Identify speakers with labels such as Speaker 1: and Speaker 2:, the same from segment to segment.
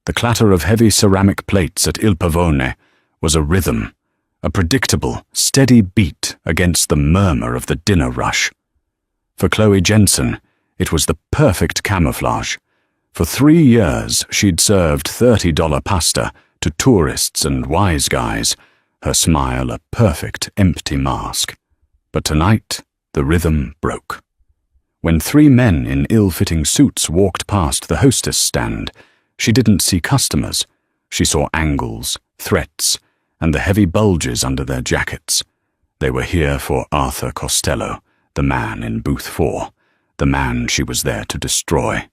Speaker 1: The clatter of heavy ceramic plates at Il Pavone was a rhythm, a predictable, steady beat against the murmur of the dinner rush. For Chloe Jensen, it was the perfect camouflage. For 3 years, she'd served $30 pasta to tourists and wise guys, her smile a perfect empty mask. But tonight, the rhythm broke. When 3 men in ill-fitting suits walked past the hostess stand, she didn't see customers. She saw angles, threats, and the heavy bulges under their jackets. They were here for Arthur Costello, the man in booth 4, the man she was there to destroy.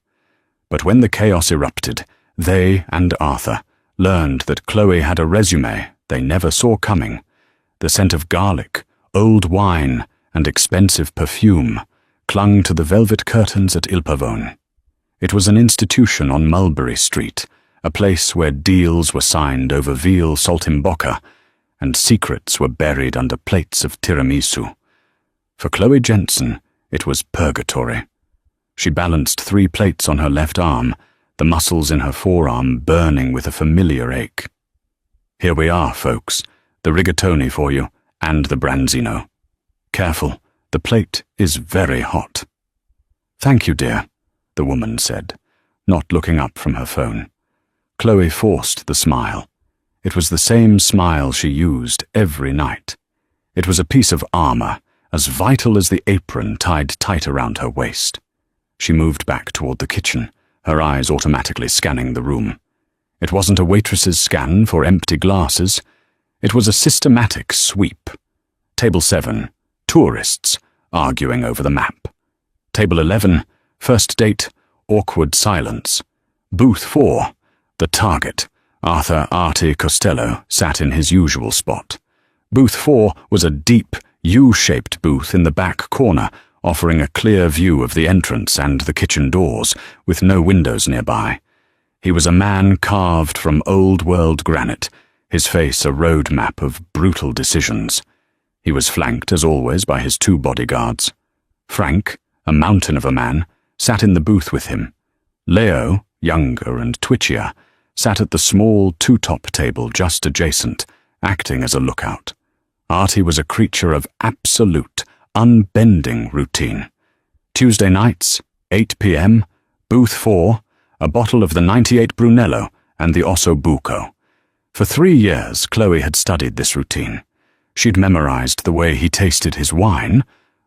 Speaker 1: But when the chaos erupted, they and Arthur learned that Chloe had a resume they never saw coming. The scent of garlic, old wine, and expensive perfume clung to the velvet curtains at Il Pavone. It was an institution on Mulberry Street, a place where deals were signed over veal saltimbocca, and secrets were buried under plates of tiramisu. For Chloe Jensen, it was purgatory. She balanced 3 plates on her left arm, the muscles in her forearm burning with a familiar ache. "Here we are, folks, the rigatoni for you, and the branzino. Careful, the plate is very hot." "Thank you, dear," the woman said, not looking up from her phone. Chloe forced the smile. It was the same smile she used every night. It was a piece of armor, as vital as the apron tied tight around her waist. She moved back toward the kitchen, her eyes automatically scanning the room. It wasn't a waitress's scan for empty glasses. It was a systematic sweep. Table 7, tourists, arguing over the map. Table 11, first date, awkward silence. Booth 4, the target, Arthur "Artie" Costello, sat in his usual spot. Booth 4 was a deep, U-shaped booth in the back corner, offering a clear view of the entrance and the kitchen doors, with no windows nearby. He was a man carved from old-world granite, his face a road map of brutal decisions. He was flanked, as always, by his 2 bodyguards. Frank, a mountain of a man, sat in the booth with him. Leo, younger and twitchier, sat at the small 2-top table just adjacent, acting as a lookout. Artie was a creature of absolute, unbending routine. Tuesday nights, 8 p.m., booth 4, a bottle of the 98 Brunello and the Osso Buco. For 3 years, Chloe had studied this routine. She'd memorized the way he tasted his wine,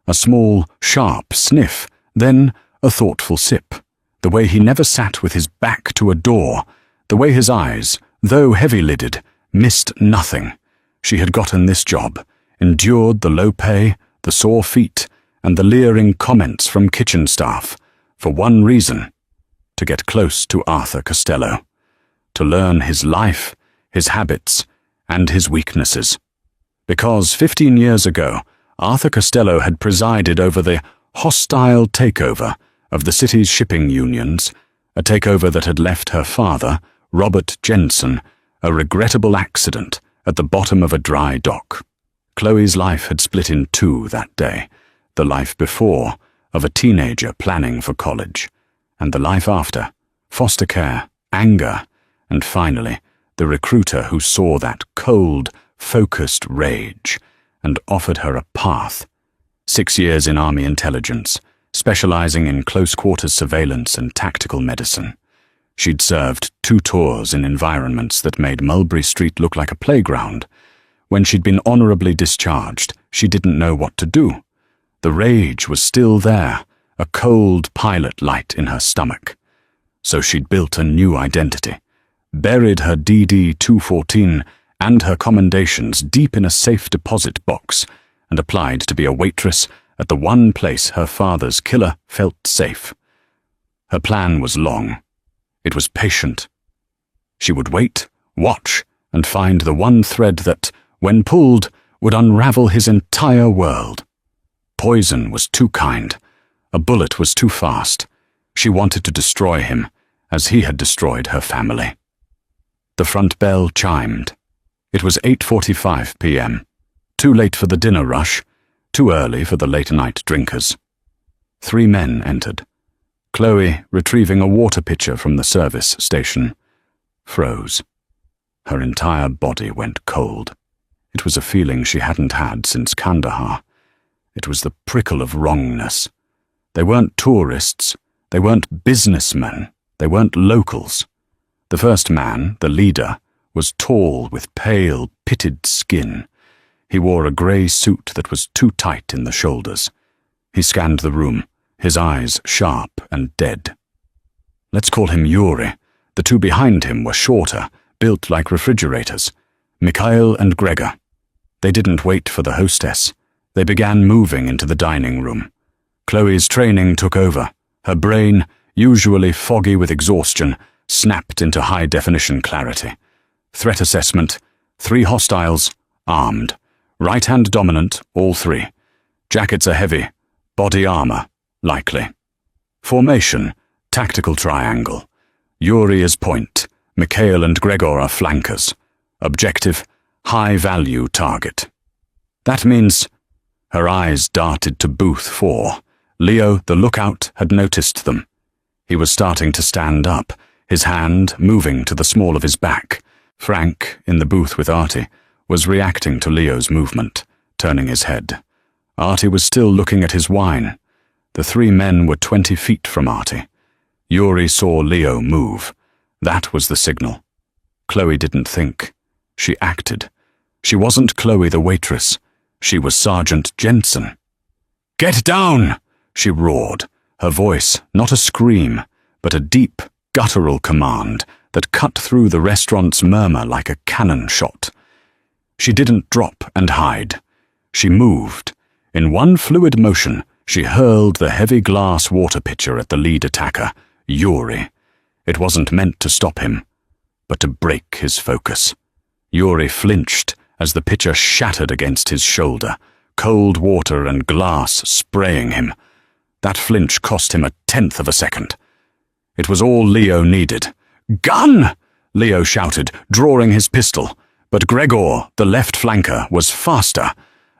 Speaker 1: a small, sharp sniff, then a thoughtful sip, the way he never sat with his back to a door, the way his eyes, though heavy-lidded, missed nothing. She had gotten this job, endured the low pay, the sore feet, and the leering comments from kitchen staff, for one reason: to get close to Arthur Costello, to learn his life, his habits, and his weaknesses. Because 15 years ago, Arthur Costello had presided over the hostile takeover of the city's shipping unions, a takeover that had left her father, Robert Jensen, a regrettable accident at the bottom of a dry dock. Chloe's life had split in 2 that day, the life before, of a teenager planning for college, and the life after, foster care, anger, and finally, the recruiter who saw that cold, focused rage and offered her a path. 6 years in Army intelligence, specializing in close-quarters surveillance and tactical medicine. She'd served 2 tours in environments that made Mulberry Street look like a playground. When she'd been honorably discharged, she didn't know what to do. The rage was still there, a cold pilot light in her stomach. So she'd built a new identity, buried her DD-214 and her commendations deep in a safe deposit box, and applied to be a waitress at the one place her father's killer felt safe. Her plan was long. It was patient. She would wait, watch, and find the one thread that, when pulled, would unravel his entire world. Poison was too kind. A bullet was too fast. She wanted to destroy him, as he had destroyed her family. The front bell chimed. It was 8:45 p.m. Too late for the dinner rush, too early for the late-night drinkers. 3 men entered. Chloe retrieving a water pitcher from the service station. froze. Her entire body went cold. It was a feeling she hadn't had since Kandahar. It was the prickle of wrongness. They weren't tourists. They weren't businessmen. They weren't locals. The first man, the leader, was tall with pale, pitted skin. He wore a grey suit that was too tight in the shoulders. He scanned the room, his eyes sharp and dead. Let's call him Yuri. The two behind him were shorter, built like refrigerators. Mikhail and Gregor. They didn't wait for the hostess. They began moving into the dining room. Chloe's training took over. Her brain, usually foggy with exhaustion, snapped into high-definition clarity. Threat assessment, 3 hostiles, armed. Right-hand dominant, all 3. Jackets are heavy. Body armor, likely. Formation, tactical triangle. Yuri is point. Mikhail and Gregor are flankers. Objective, high-value target. That means... Her eyes darted to booth 4. Leo, the lookout, had noticed them. He was starting to stand up, his hand moving to the small of his back. Frank, in the booth with Artie, was reacting to Leo's movement, turning his head. Artie was still looking at his wine. The 3 men were 20 feet from Artie. Yuri saw Leo move. That was the signal. Chloe didn't think. She acted. She wasn't Chloe the waitress. She was Sergeant Jensen. "Get down!" she roared, her voice not a scream, but a deep, guttural command that cut through the restaurant's murmur like a cannon shot. She didn't drop and hide. She moved. In one fluid motion, she hurled the heavy glass water pitcher at the lead attacker, Yuri. It wasn't meant to stop him, but to break his focus. Yuri flinched as the pitcher shattered against his shoulder, cold water and glass spraying him. That flinch cost him 1/10 of a second. It was all Leo needed. "Gun!" Leo shouted, drawing his pistol. But Gregor, the left flanker, was faster.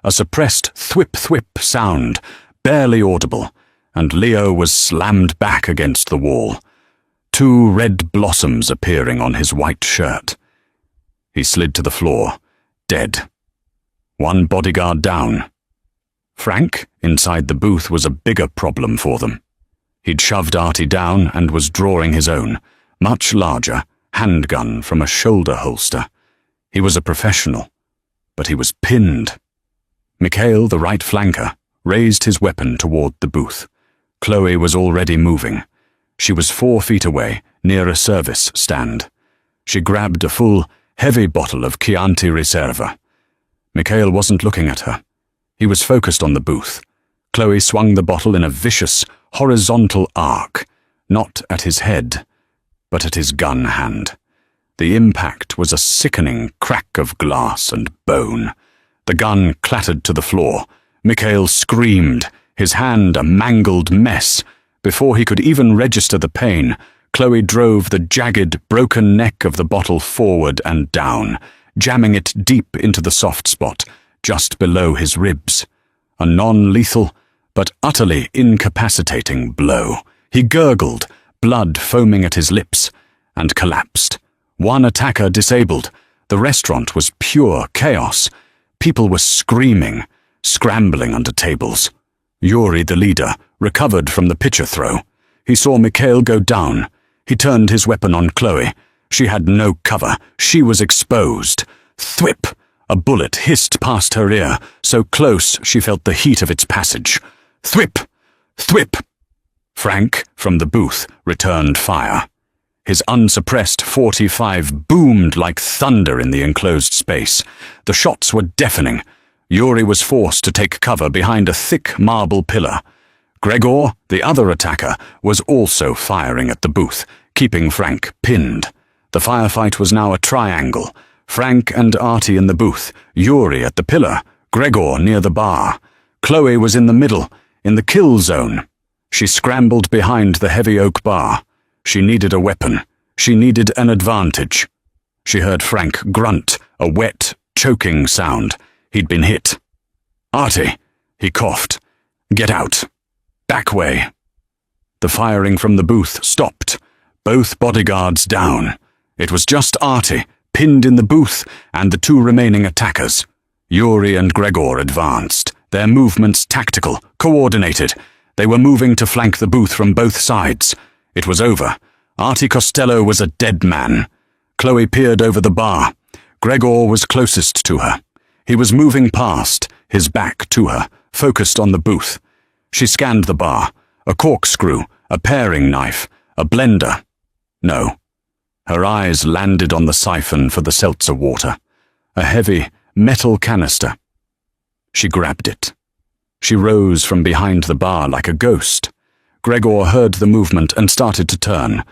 Speaker 1: A suppressed thwip-thwip sound, barely audible, and Leo was slammed back against the wall. 2 red blossoms appearing on his white shirt. He slid to the floor, dead. 1 bodyguard down. Frank, inside the booth, was a bigger problem for them. He'd shoved Artie down and was drawing his own, much larger, handgun from a shoulder holster. He was a professional, but he was pinned. Mikhail, the right flanker, raised his weapon toward the booth. Chloe was already moving. She was 4 feet away, near a service stand. She grabbed a full, heavy bottle of Chianti Riserva. Mikhail wasn't looking at her. He was focused on the booth. Chloe swung the bottle in a vicious, horizontal arc, not at his head, but at his gun hand. The impact was a sickening crack of glass and bone. The gun clattered to the floor. Mikhail screamed, his hand a mangled mess. Before he could even register the pain, Chloe drove the jagged, broken neck of the bottle forward and down, jamming it deep into the soft spot, just below his ribs. A non-lethal, but utterly incapacitating blow. He gurgled, blood foaming at his lips, and collapsed. 1 attacker disabled. The restaurant was pure chaos. People were screaming, scrambling under tables. Yuri, the leader, recovered from the pitcher throw. He saw Mikhail go down. He turned his weapon on Chloe. She had no cover. She was exposed. Thwip! A bullet hissed past her ear, so close she felt the heat of its passage. Thwip! Thwip! Frank, from the booth, returned fire. His unsuppressed .45 boomed like thunder in the enclosed space. The shots were deafening. Yuri was forced to take cover behind a thick marble pillar. Gregor, the other attacker, was also firing at the booth, keeping Frank pinned. The firefight was now a triangle. Frank and Artie in the booth, Yuri at the pillar, Gregor near the bar. Chloe was in the middle, in the kill zone. She scrambled behind the heavy oak bar. She needed a weapon. She needed an advantage. She heard Frank grunt, a wet, choking sound. He'd been hit. "Artie," he coughed. "Get out. Back way." The firing from the booth stopped. Both bodyguards down. It was just Artie, pinned in the booth, and the two remaining attackers. Yuri and Gregor advanced, their movements tactical, coordinated. They were moving to flank the booth from both sides. It was over. Artie Costello was a dead man. Chloe peered over the bar. Gregor was closest to her. He was moving past, his back to her, focused on the booth. She scanned the bar. A corkscrew, a paring knife, a blender. No. Her eyes landed on the siphon for the seltzer water. A heavy, metal canister. She grabbed it. She rose from behind the bar like a ghost. Gregor heard the movement and started to turn.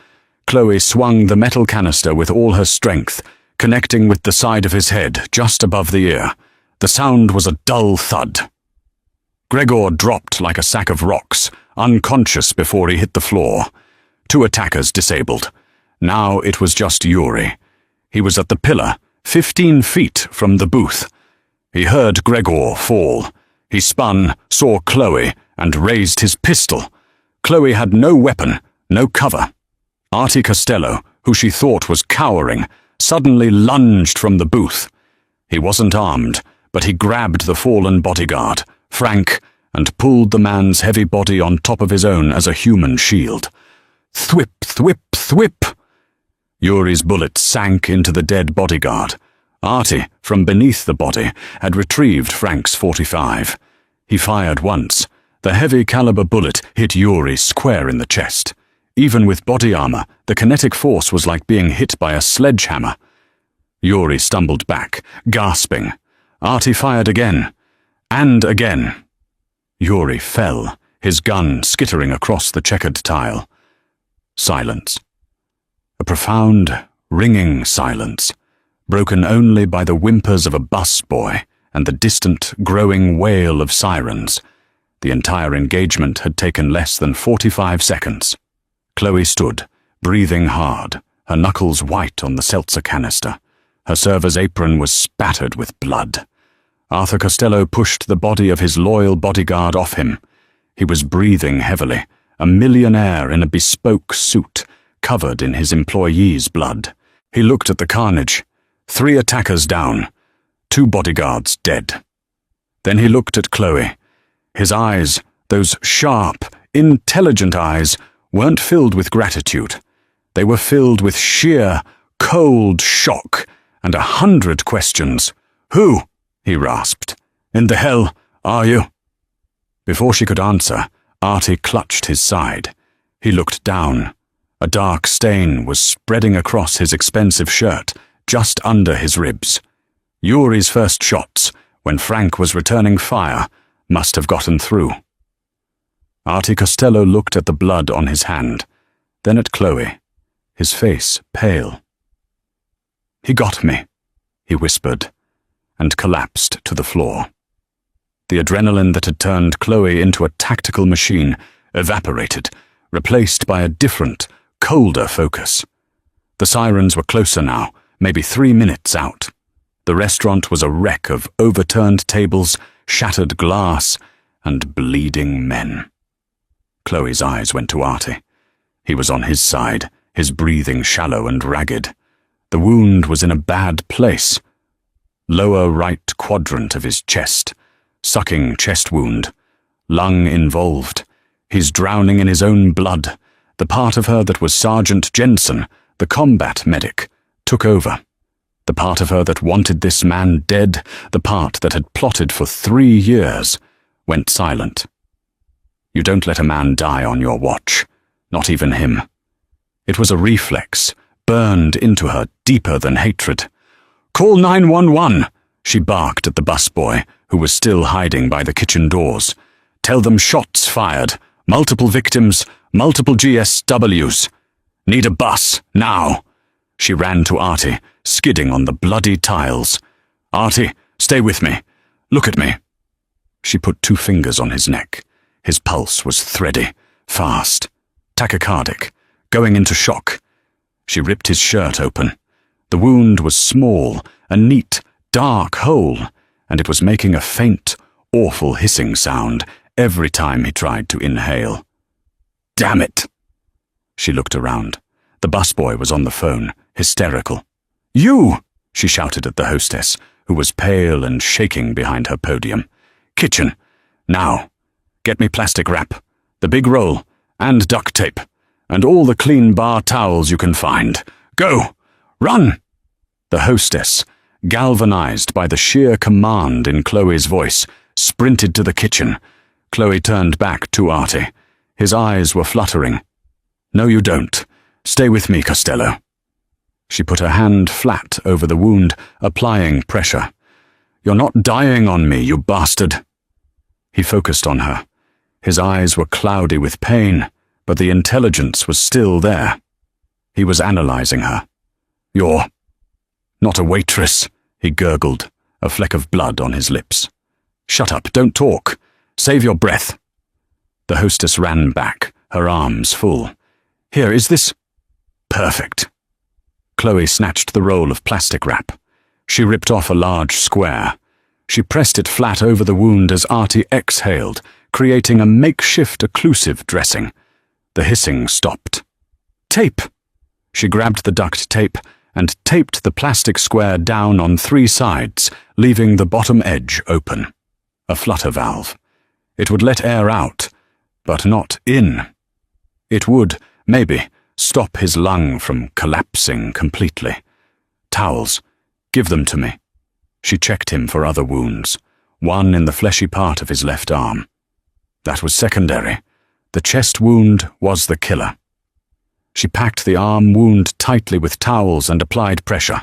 Speaker 1: Chloe swung the metal canister with all her strength, connecting with the side of his head just above the ear. The sound was a dull thud. Gregor dropped like a sack of rocks, unconscious before he hit the floor. Two attackers disabled. Now it was just Yuri. He was at the pillar, 15 feet from the booth. He heard Gregor fall. He spun, saw Chloe, and raised his pistol. Chloe had no weapon, no cover. Artie Costello, who she thought was cowering, suddenly lunged from the booth. He wasn't armed, but he grabbed the fallen bodyguard, Frank, and pulled the man's heavy body on top of his own as a human shield. Thwip, thwip, thwip! Yuri's bullet sank into the dead bodyguard. Artie, from beneath the body, had retrieved Frank's .45. He fired once. The heavy-caliber bullet hit Yuri square in the chest. Even with body armor, the kinetic force was like being hit by a sledgehammer. Yuri stumbled back, gasping. Artie fired again. And again. Yuri fell, his gun skittering across the checkered tile. Silence. A profound, ringing silence, broken only by the whimpers of a busboy and the distant, growing wail of sirens. The entire engagement had taken less than 45 seconds. Chloe stood, breathing hard, her knuckles white on the seltzer canister. Her server's apron was spattered with blood. Arthur Costello pushed the body of his loyal bodyguard off him. He was breathing heavily, a millionaire in a bespoke suit, covered in his employee's blood. He looked at the carnage. 3 attackers down, 2 bodyguards dead. Then he looked at Chloe. His eyes, those sharp, intelligent eyes, weren't filled with gratitude. They were filled with sheer, cold shock and 100 questions. "Who?" he rasped. "In the hell are you?" Before she could answer, Artie clutched his side. He looked down. A dark stain was spreading across his expensive shirt, just under his ribs. Yuri's first shots, when Frank was returning fire, must have gotten through. Artie Costello looked at the blood on his hand, then at Chloe, his face pale. "He got me," he whispered, and collapsed to the floor. The adrenaline that had turned Chloe into a tactical machine evaporated, replaced by a different, colder focus. The sirens were closer now, maybe 3 minutes out. The restaurant was a wreck of overturned tables, shattered glass, and bleeding men. Chloe's eyes went to Artie. He was on his side, his breathing shallow and ragged. The wound was in a bad place. Lower right quadrant of his chest. Sucking chest wound. Lung involved. He's drowning in his own blood. The part of her that was Sergeant Jensen, the combat medic, took over. The part of her that wanted this man dead, the part that had plotted for 3 years, went silent. You don't let a man die on your watch, not even him. It was a reflex, burned into her deeper than hatred. "Call 911, she barked at the busboy, who was still hiding by the kitchen doors. "Tell them shots fired, multiple victims, multiple GSWs. Need a bus, now." She ran to Artie, skidding on the bloody tiles. "Artie, stay with me. Look at me." She put 2 fingers on his neck. His pulse was thready, fast, tachycardic, going into shock. She ripped his shirt open. The wound was small, a neat, dark hole, and it was making a faint, awful hissing sound every time he tried to inhale. "Damn it!" She looked around. The busboy was on the phone, hysterical. "You!" she shouted at the hostess, who was pale and shaking behind her podium. "Kitchen. Now. Get me plastic wrap, the big roll, and duct tape, and all the clean bar towels you can find. Go! Run!" The hostess, galvanized by the sheer command in Chloe's voice, sprinted to the kitchen. Chloe turned back to Artie. His eyes were fluttering. "No, you don't. Stay with me, Costello." She put her hand flat over the wound, applying pressure. "You're not dying on me, you bastard." He focused on her. His eyes were cloudy with pain, but the intelligence was still there. He was analyzing her. "You're not a waitress," he gurgled, a fleck of blood on his lips. "Shut up, don't talk. Save your breath." The hostess ran back, her arms full. "Here, is this?" "Perfect." Chloe snatched the roll of plastic wrap. She ripped off a large square. She pressed it flat over the wound as Artie exhaled, creating a makeshift occlusive dressing. The hissing stopped. "Tape!" She grabbed the duct tape and taped the plastic square down on 3 sides, leaving the bottom edge open. A flutter valve. It would let air out, but not in. It would, maybe, stop his lung from collapsing completely. "Towels. Give them to me." She checked him for other wounds, one in the fleshy part of his left arm. That was secondary. The chest wound was the killer. She packed the arm wound tightly with towels and applied pressure.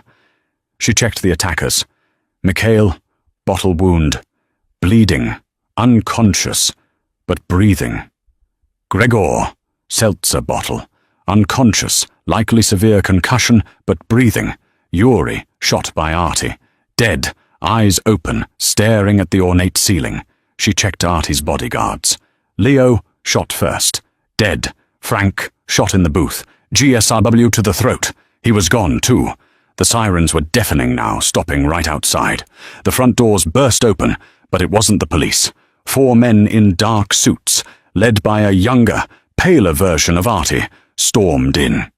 Speaker 1: She checked the attackers. Mikhail, bottle wound, bleeding, unconscious, but breathing. Gregor, seltzer bottle, unconscious, likely severe concussion, but breathing. Yuri, shot by Artie, dead, eyes open, staring at the ornate ceiling. She checked Artie's bodyguards. Leo, shot first, dead. Frank, shot in the booth. GSRW to the throat. He was gone, too. The sirens were deafening now, stopping right outside. The front doors burst open, but it wasn't the police. 4 men in dark suits, led by a younger, paler version of Artie, stormed in.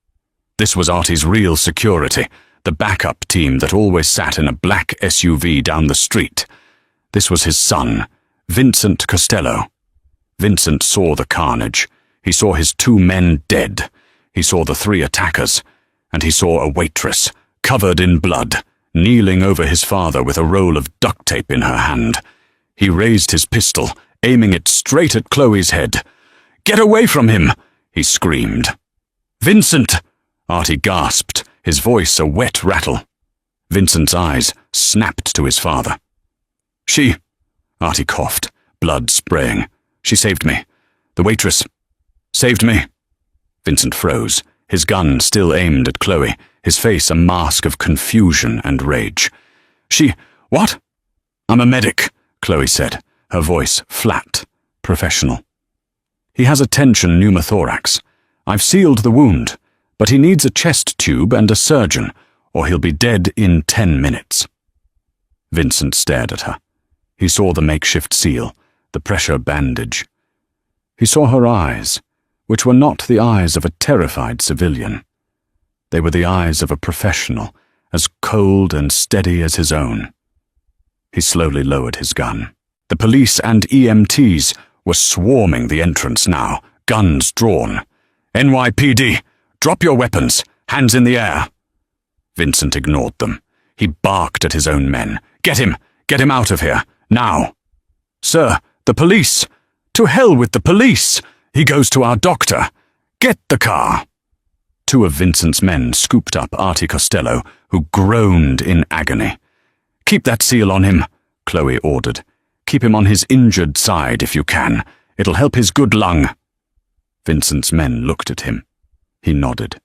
Speaker 1: This was Artie's real security, the backup team that always sat in a black SUV down the street. This was his son, Vincent Costello. Vincent saw the carnage. He saw his 2 men dead. He saw the 3 attackers. And he saw a waitress, covered in blood, kneeling over his father with a roll of duct tape in her hand. He raised his pistol, aiming it straight at Chloe's head. "Get away from him!" he screamed. "Vincent!" Artie gasped, his voice a wet rattle. Vincent's eyes snapped to his father. "She..." Artie coughed, blood spraying. "She saved me. The waitress saved me." Vincent froze, his gun still aimed at Chloe, his face a mask of confusion and rage. "She... what?" "I'm a medic," Chloe said, her voice flat, professional. "He has a tension pneumothorax. I've sealed the wound, but he needs a chest tube and a surgeon, or he'll be dead in 10 minutes. Vincent stared at her. He saw the makeshift seal, the pressure bandage. He saw her eyes, which were not the eyes of a terrified civilian. They were the eyes of a professional, as cold and steady as his own. He slowly lowered his gun. The police and EMTs were swarming the entrance now, guns drawn. "NYPD, drop your weapons, hands in the air." Vincent ignored them. He barked at his own men. Get him out of here, now." "Sir, the police! To hell with the police! He goes to our doctor. Get the car!" 2 of Vincent's men scooped up Artie Costello, who groaned in agony. "Keep that seal on him," Chloe ordered. "Keep him on his injured side if you can. It'll help his good lung." Vincent's men looked at him. He nodded.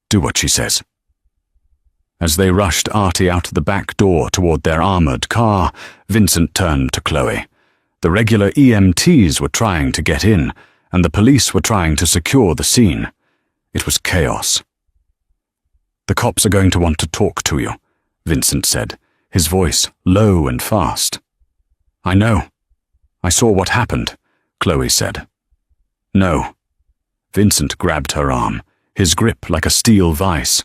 Speaker 1: "Do what she says." As they rushed Artie out the back door toward their armored car, Vincent turned to Chloe. The regular EMTs were trying to get in, and the police were trying to secure the scene. It was chaos. "The cops are going to want to talk to you," Vincent said, his voice low and fast. "I know. I saw what happened," Chloe said. "No." Vincent grabbed her arm, his grip like a steel vice.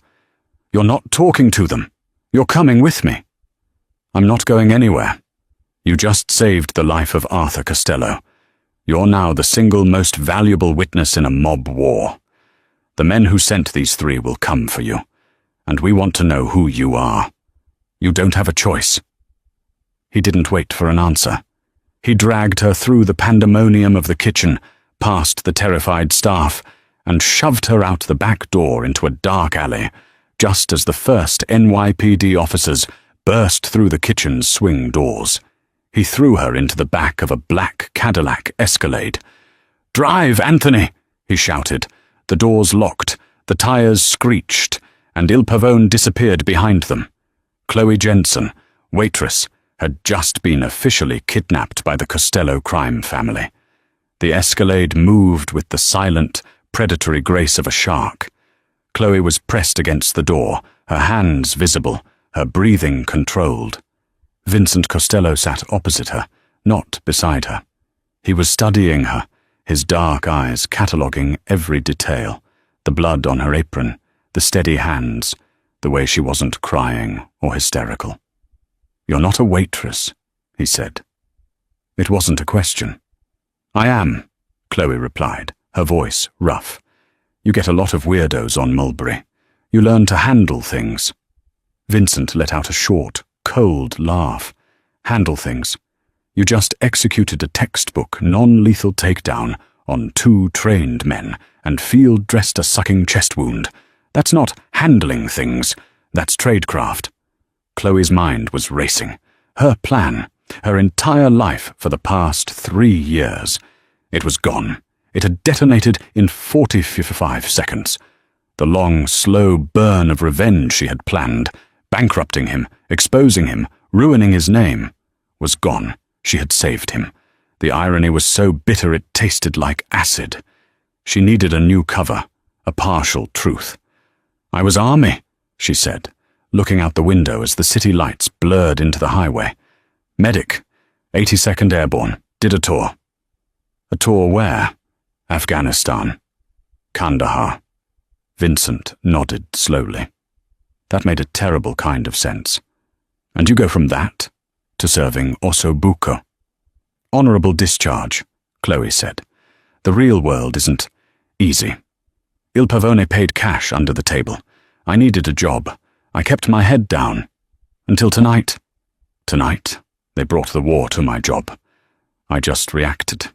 Speaker 1: You're not talking to them. You're coming with me. I'm not going anywhere. You just saved the life of Arthur Costello. You're now the single most valuable witness in a mob war. The men who sent these three will come for you, and we want to know who you are. You don't have a choice." He didn't wait for an answer. He dragged her through the pandemonium of the kitchen, past the terrified staff, and shoved her out the back door into a dark alley, just as the first NYPD officers burst through the kitchen's swing doors. He threw her into the back of a black Cadillac Escalade. "Drive, Anthony!" he shouted. The doors locked, the tires screeched, and Il Pavone disappeared behind them. Chloe Jensen, Waitress, had just been officially kidnapped by the Costello crime family. The Escalade moved with the silent, predatory grace of a shark. Chloe was pressed against the door, her hands visible, her breathing controlled. Vincent Costello sat opposite her, not beside her. He was studying her, his dark eyes cataloguing every detail, the blood on her apron, the steady hands, the way she wasn't crying or hysterical. "You're not a waitress," he said. It wasn't a question. "I am," Chloe replied, her voice rough. "You get a lot of weirdos on Mulberry. You learn to handle things." Vincent let out a short, cold laugh. "Handle things. You just executed a textbook non-lethal takedown on 2 trained men and field-dressed a sucking chest wound. That's not handling things. That's tradecraft." Chloe's mind was racing. Her plan, her entire life for the past 3 years. It was gone. It had detonated in 45 seconds. The long, slow burn of revenge she had planned, bankrupting him, exposing him, ruining his name, was gone. She had saved him. The irony was so bitter it tasted like acid. She needed a new cover, a partial truth. "I was Army," she said, looking out the window as the city lights blurred into the highway. "Medic, 82nd Airborne, did a tour." "A tour where?" "Afghanistan. Kandahar." Vincent nodded slowly. That made a terrible kind of sense. "And you go from that to serving Ossobuco." "Honorable discharge," Chloe said. "The real world isn't easy. Il Pavone paid cash under the table. I needed a job. I kept my head down. Until tonight. Tonight, they brought the war to my job. I just reacted."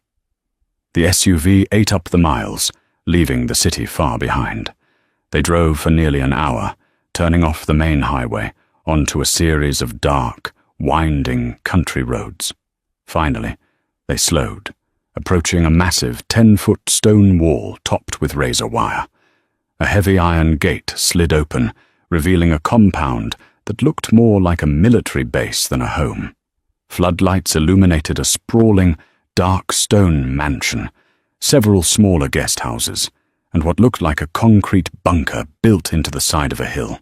Speaker 1: The SUV ate up the miles, leaving the city far behind. They drove for nearly an hour, turning off the main highway onto a series of dark, winding country roads. Finally, they slowed, approaching a massive 10-foot stone wall topped with razor wire. A heavy iron gate slid open, revealing a compound that looked more like a military base than a home. Floodlights illuminated a sprawling, dark stone mansion, several smaller guest houses, and what looked like a concrete bunker built into the side of a hill.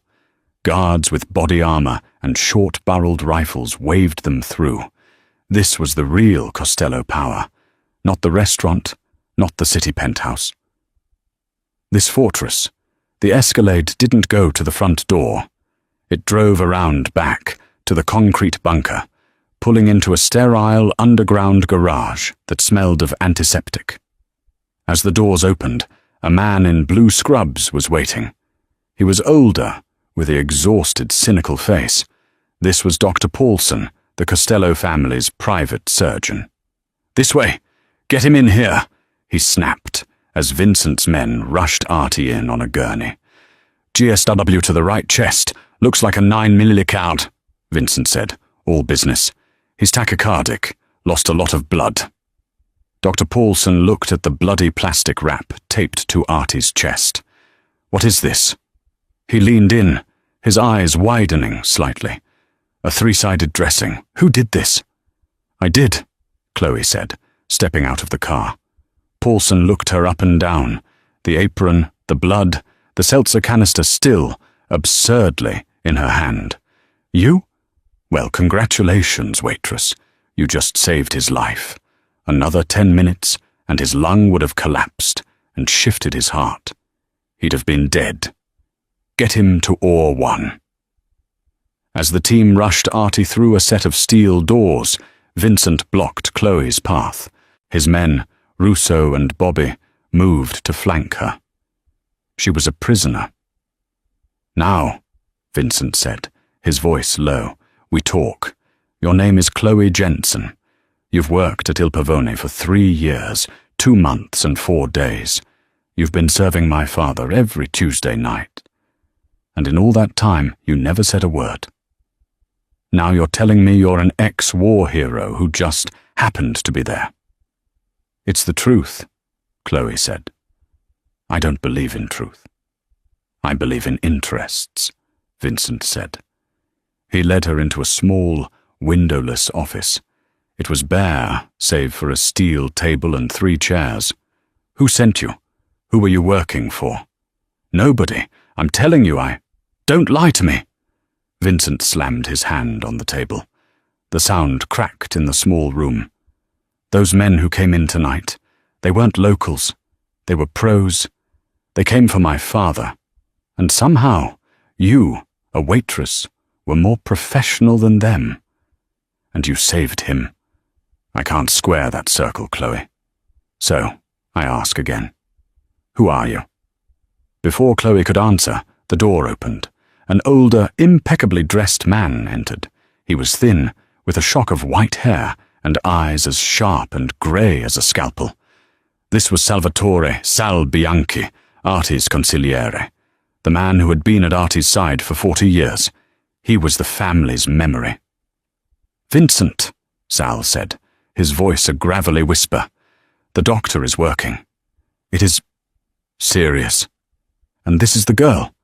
Speaker 1: Guards with body armor and short-barreled rifles waved them through. This was the real Costello power, not the restaurant, not the city penthouse. This fortress, the Escalade, didn't go to the front door. It drove around back to the concrete bunker, pulling into a sterile underground garage that smelled of antiseptic. As the doors opened, a man in blue scrubs was waiting. He was older, with the exhausted, cynical face. This was Dr. Paulson, the Costello family's private surgeon. "This way! Get him in here!" he snapped, as Vincent's men rushed Artie in on a gurney. "GSW to the right chest. Looks like a 9mm count," Vincent said. "All business. He's tachycardic. Lost a lot of blood." Dr. Paulson looked at the bloody plastic wrap taped to Artie's chest. "What is this?" He leaned in, his eyes widening slightly. "A 3-sided dressing. Who did this?" "I did," Chloe said, stepping out of the car. Paulson looked her up and down, the apron, the blood, the seltzer canister still, absurdly, in her hand. "You? Well, congratulations, Waitress. You just saved his life. Another 10 minutes, and his lung would have collapsed and shifted his heart. He'd have been dead." Get him to Ore 1. As the team rushed Artie through a set of steel doors, Vincent blocked Chloe's path. His men, Russo and Bobby, moved to flank her. She was a prisoner. "Now," Vincent said, his voice low, "we talk. Your name is Chloe Jensen. You've worked at Il Pavone for 3 years, 2 months and 4 days. You've been serving my father every Tuesday night. And in all that time, you never said a word. Now you're telling me you're an ex-war hero who just happened to be there." "It's the truth," Chloe said. "I don't believe in truth. I believe in interests," Vincent said. He led her into a small, windowless office. It was bare, save for a steel table and 3 chairs. "Who sent you? Who were you working for?" "Nobody. I'm telling you Don't lie to me." Vincent slammed his hand on the table. The sound cracked in the small room. "Those men who came in tonight, they weren't locals. They were pros. They came for my father. And somehow, you, a waitress, were more professional than them. And you saved him. I can't square that circle, Chloe. So, I ask again, who are you?" Before Chloe could answer, the door opened. An older, impeccably dressed man entered. He was thin, with a shock of white hair and eyes as sharp and grey as a scalpel. This was Salvatore Sal Bianchi, Artie's consigliere, the man who had been at Artie's side for 40 years. He was the family's memory. "Vincent," Sal said, his voice a gravelly whisper. "The doctor is working. It is serious. And this is the girl."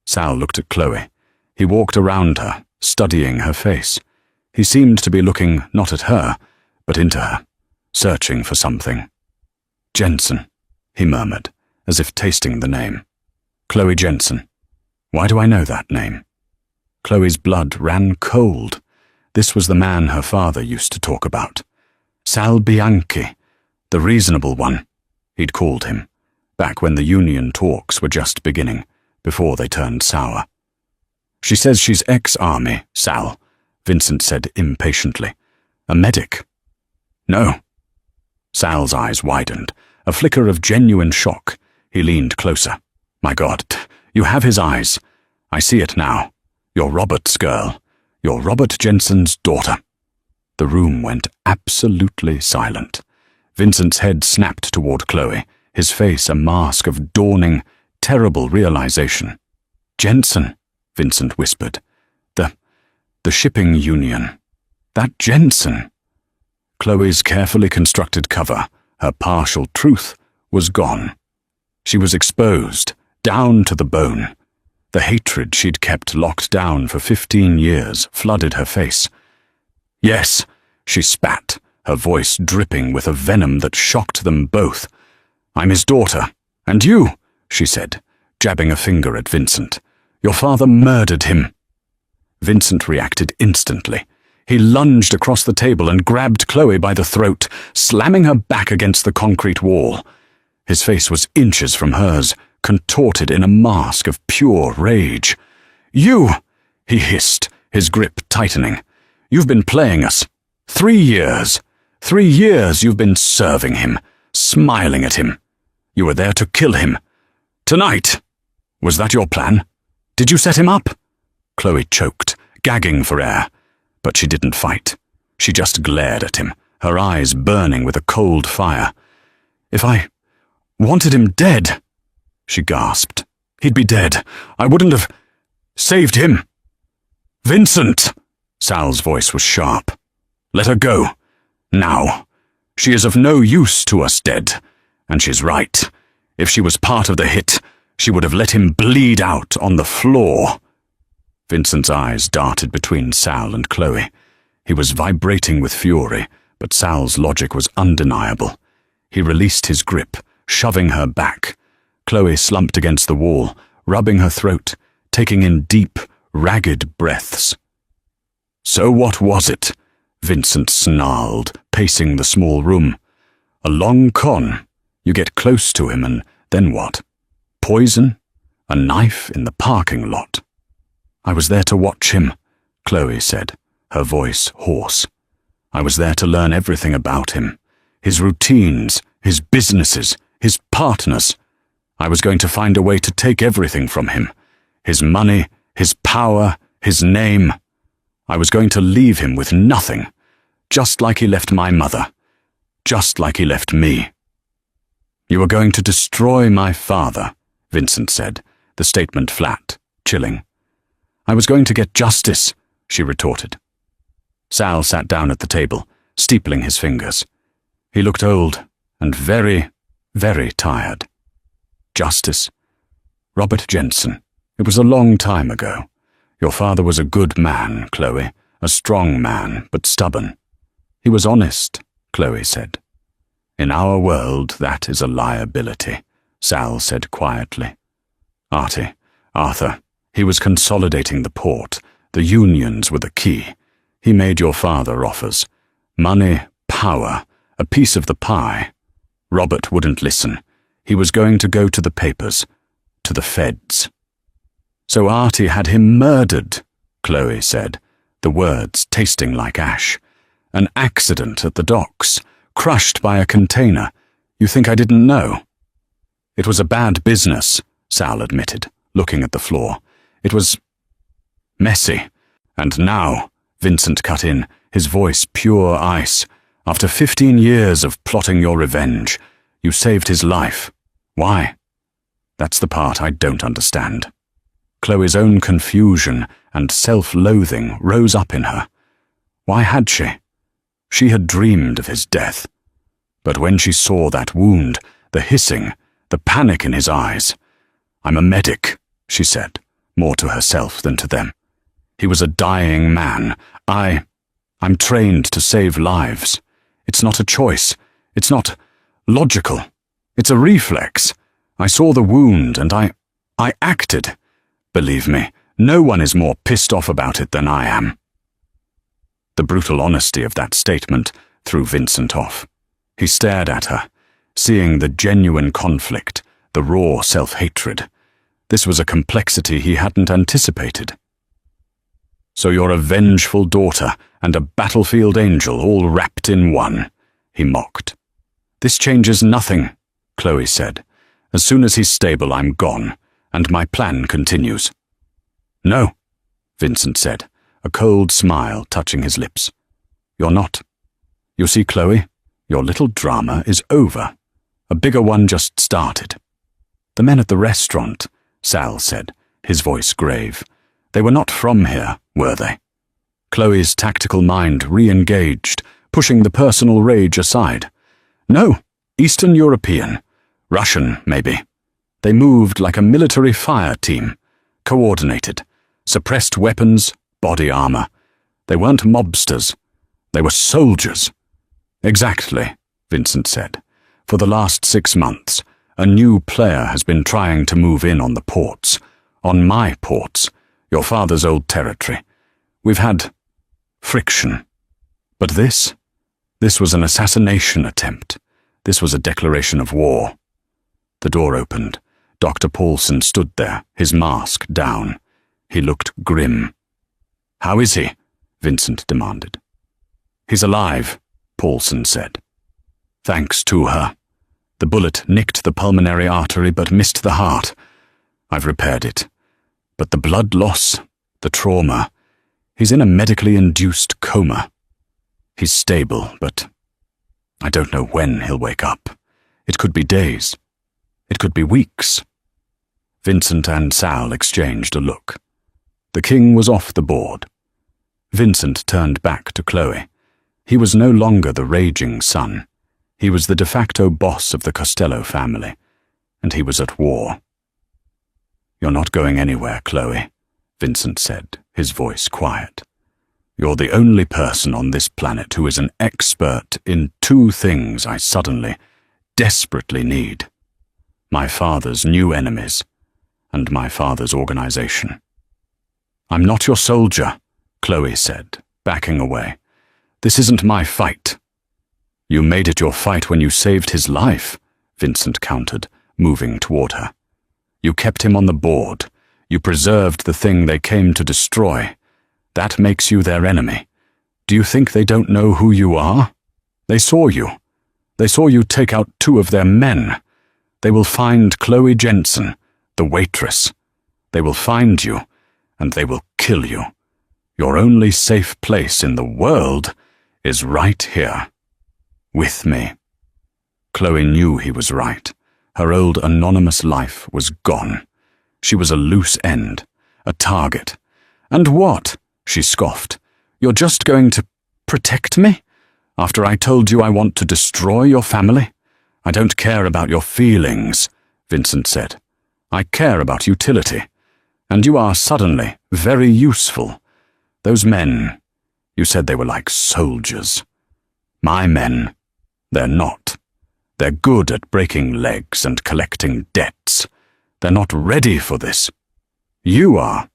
Speaker 1: Sal looked at Chloe. He walked around her, studying her face. He seemed to be looking not at her, but into her, searching for something. "Jensen," he murmured, as if tasting the name. "Chloe Jensen. Why do I know that name?" Chloe's blood ran cold. This was the man her father used to talk about. Sal Bianchi, the reasonable one, he'd called him, back when the union talks were just beginning, before they turned sour. "She says she's ex-army, Sal," Vincent said impatiently. "A medic." "No." Sal's eyes widened, a flicker of genuine shock. He leaned closer. "My God, you have his eyes. I see it now. You're Robert's girl. You're Robert Jensen's daughter." The room went absolutely silent. Vincent's head snapped toward Chloe, his face a mask of dawning, terrible realization. "Jensen," Vincent whispered. The shipping union. That Jensen." Chloe's carefully constructed cover, her partial truth, was gone. She was exposed, down to the bone. The hatred she'd kept locked down for 15 years flooded her face. "Yes," she spat, her voice dripping with a venom that shocked them both. "I'm his daughter. And you," she said, jabbing a finger at Vincent. "Your father murdered him." Vincent reacted instantly. He lunged across the table and grabbed Chloe by the throat, slamming her back against the concrete wall. His face was inches from hers, contorted in a mask of pure rage. "You!" he hissed, his grip tightening. "You've been playing us. 3 years. 3 years you've been serving him, smiling at him. You were there to kill him. Tonight! Was that your plan? Did you set him up?" Chloe choked, gagging for air. But she didn't fight. She just glared at him, her eyes burning with a cold fire. "If I wanted him dead," she gasped. "He'd be dead. I wouldn't have saved him." "Vincent!" Sal's voice was sharp. "Let her go. Now. She is of no use to us dead. And she's right. If she was part of the hit, she would have let him bleed out on the floor." Vincent's eyes darted between Sal and Chloe. He was vibrating with fury, but Sal's logic was undeniable. He released his grip, shoving her back. Chloe slumped against the wall, rubbing her throat, taking in deep, ragged breaths. "So what was it?" Vincent snarled, pacing the small room. "A long con. You get close to him and then what? Poison? A knife in the parking lot. I was there to watch him, Chloe said, her voice hoarse. I was there to learn everything about him. His routines, his businesses, his partners. I was going to find a way to take everything from him. His money, his power, his name. I was going to leave him with nothing, just like he left my mother, just like he left me. You were going to destroy my father, Vincent said, the statement flat, chilling. I was going to get justice, she retorted. Sal sat down at the table, steepling his fingers. He looked old and very, very tired. Justice. Robert Jensen. It was a long time ago. Your father was a good man, Chloe, a strong man, but stubborn. He was honest, Chloe said. In our world, that is a liability, Sal said quietly. Arthur, he was consolidating the port. The unions were the key. He made your father offers. Money, power, a piece of the pie. Robert wouldn't listen. He was going to go to the papers, to the feds. So Artie had him murdered, Chloe said, the words tasting like ash. An accident at the docks, crushed by a container. You think I didn't know? It was a bad business, Sal admitted, looking at the floor. It was messy. And now, Vincent cut in, his voice pure ice. After 15 years of plotting your revenge, you saved his life. Why? That's the part I don't understand. Chloe's own confusion and self-loathing rose up in her. Why had she? She had dreamed of his death. But when she saw that wound, the hissing, the panic in his eyes, I'm a medic, she said, more to herself than to them. He was a dying man. I'm trained to save lives. It's not a choice. It's not logical. It's a reflex. I saw the wound and I acted. Believe me, no one is more pissed off about it than I am. The brutal honesty of that statement threw Vincent off. He stared at her, seeing the genuine conflict, the raw self-hatred. This was a complexity he hadn't anticipated. So you're a vengeful daughter and a battlefield angel all wrapped in one, he mocked. This changes nothing, Chloe said. As soon as he's stable, I'm gone, and my plan continues. No, Vincent said, a cold smile touching his lips. You're not. You see, Chloe, your little drama is over. A bigger one just started. The men at the restaurant, Sal said, his voice grave. They were not from here, were they? Chloe's tactical mind re-engaged, pushing the personal rage aside. No, Eastern European. Russian, maybe. They moved like a military fire team, coordinated, suppressed weapons, body armor. They weren't mobsters. They were soldiers. Exactly, Vincent said. For the last 6 months, a new player has been trying to move in on the ports. On my ports, your father's old territory. We've had friction. But this was an assassination attempt. This was a declaration of war. The door opened. Dr. Paulson stood there, his mask down. He looked grim. How is he? Vincent demanded. He's alive, Paulson said. Thanks to her. The bullet nicked the pulmonary artery but missed the heart. I've repaired it. But the blood loss, the trauma, he's in a medically induced coma. He's stable, but I don't know when he'll wake up. It could be days. It could be weeks. Vincent and Sal exchanged a look. The king was off the board. Vincent turned back to Chloe. He was no longer the raging son. He was the de facto boss of the Costello family, and he was at war. You're not going anywhere, Chloe, Vincent said, his voice quiet. You're the only person on this planet who is an expert in 2 things I suddenly, desperately need. My father's new enemies, and my father's organization. I'm not your soldier, Chloe said, backing away. This isn't my fight. You made it your fight when you saved his life, Vincent countered, moving toward her. You kept him on the board. You preserved the thing they came to destroy. That makes you their enemy. Do you think they don't know who you are? They saw you. They saw you take out 2 of their men. They will find Chloe Jensen, the waitress. They will find you, and they will kill you. Your only safe place in the world is right here, with me. Chloe knew he was right. Her old anonymous life was gone. She was a loose end, a target. And what? She scoffed. You're just going to protect me? After I told you I want to destroy your family? I don't care about your feelings, Vincent said. I care about utility. And you are suddenly very useful. Those men, you said they were like soldiers. My men, they're not. They're good at breaking legs and collecting debts. They're not ready for this. You are.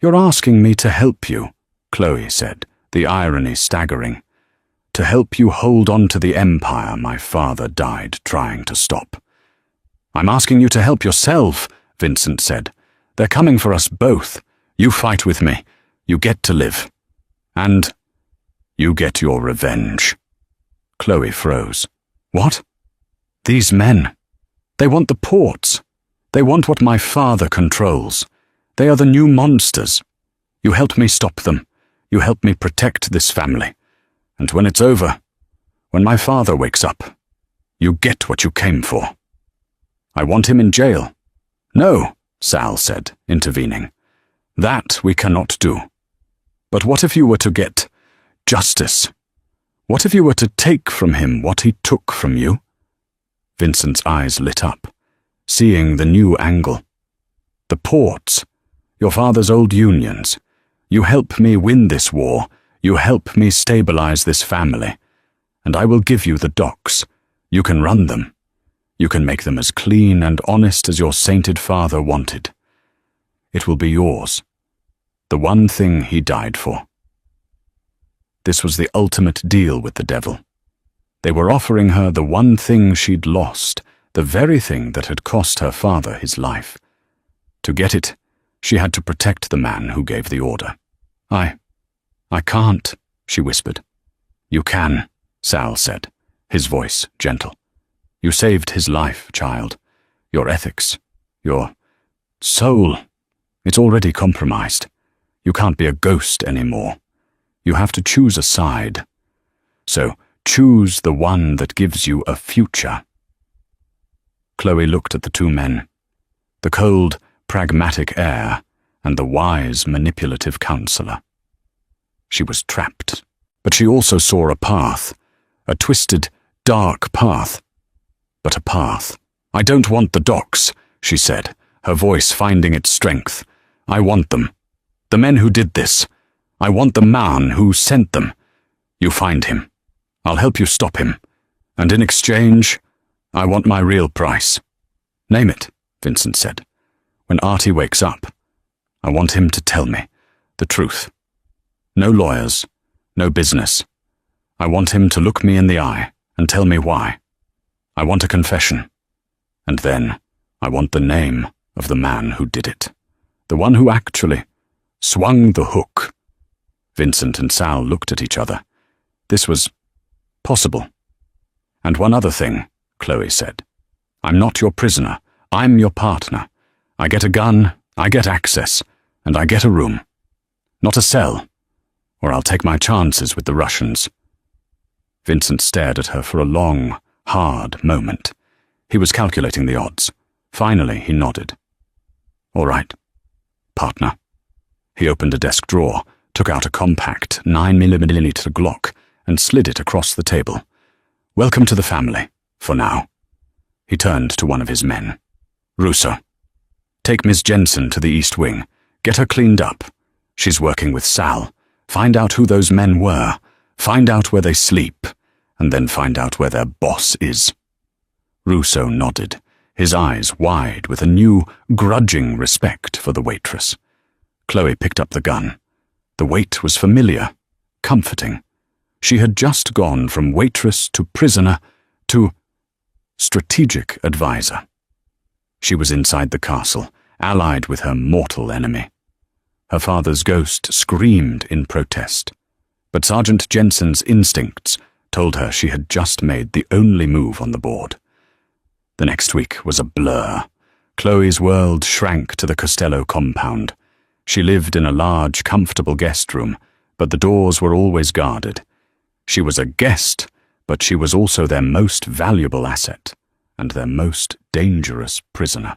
Speaker 1: You're asking me to help you, Chloe said, the irony staggering. To help you hold on to the empire my father died trying to stop. I'm asking you to help yourself, Vincent said. They're coming for us both. You fight with me. You get to live. And you get your revenge. Chloe froze. What? These men. They want the ports. They want what my father controls. They are the new monsters. You help me stop them. You help me protect this family. And when it's over, when my father wakes up, you get what you came for. I want him in jail. No, Sal said, intervening. That we cannot do. But what if you were to get justice? What if you were to take from him what he took from you? Vincent's eyes lit up, seeing the new angle. The ports, your father's old unions. You help me win this war. You help me stabilize this family. And I will give you the docks. You can run them. You can make them as clean and honest as your sainted father wanted. It will be yours. The one thing he died for. This was the ultimate deal with the devil. They were offering her the one thing she'd lost, the very thing that had cost her father his life. To get it, she had to protect the man who gave the order. I can't, she whispered. You can, Sal said, his voice gentle. You saved his life, child. Your ethics, your soul, it's already compromised. You can't be a ghost anymore. You have to choose a side. So choose the one that gives you a future. Chloe looked at the 2 men, the cold, pragmatic heir and the wise, manipulative counselor. She was trapped, but she also saw a path, a twisted, dark path. But a path. I don't want the docks, she said, her voice finding its strength. I want them. The men who did this. I want the man who sent them. You find him. I'll help you stop him. And in exchange, I want my real price. Name it, Vincent said. When Artie wakes up, I want him to tell me the truth. No lawyers, no business. I want him to look me in the eye and tell me why. I want a confession. And then I want the name of the man who did it. The one who actually swung the hook. Vincent and Sal looked at each other. This was possible. And one other thing, Chloe said. I'm not your prisoner. I'm your partner. I get a gun, I get access, and I get a room. Not a cell, or I'll take my chances with the Russians. Vincent stared at her for a long, hard moment. He was calculating the odds. Finally, he nodded. All right, partner. He opened a desk drawer, took out a compact 9mm Glock, and slid it across the table. Welcome to the family, for now. He turned to one of his men. Russo, take Miss Jensen to the East Wing. Get her cleaned up. She's working with Sal. Find out who those men were. Find out where they sleep. And then find out where their boss is. Russo nodded, his eyes wide with a new, grudging respect for the waitress. Chloe picked up the gun. The weight was familiar, comforting. She had just gone from waitress to prisoner to strategic advisor. She was inside the castle, allied with her mortal enemy. Her father's ghost screamed in protest, but Sergeant Jensen's instincts told her she had just made the only move on the board. The next week was a blur. Chloe's world shrank to the Costello compound. She lived in a large, comfortable guest room, but the doors were always guarded. She was a guest, but she was also their most valuable asset and their most dangerous prisoner.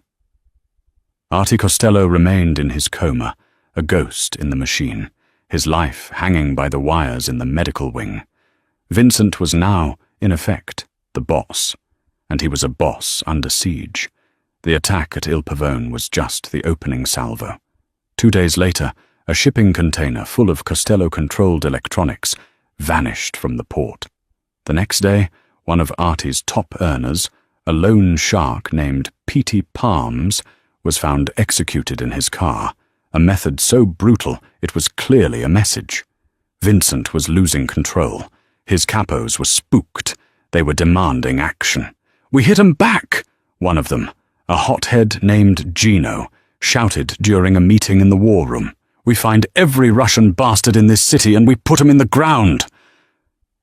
Speaker 1: Artie Costello remained in his coma, a ghost in the machine, his life hanging by the wires in the medical wing. Vincent was now, in effect, the boss, and he was a boss under siege. The attack at Il Pavone was just the opening salvo. 2 days later, a shipping container full of Costello-controlled electronics vanished from the port. The next day, one of Artie's top earners, a lone shark named Petey Palms, was found executed in his car, a method so brutal it was clearly a message. Vincent was losing control. His capos were spooked. They were demanding action. "We hit 'em back!" One of them, a hothead named Gino, shouted during a meeting in the war room. "We find every Russian bastard in this city and we put 'em in the ground."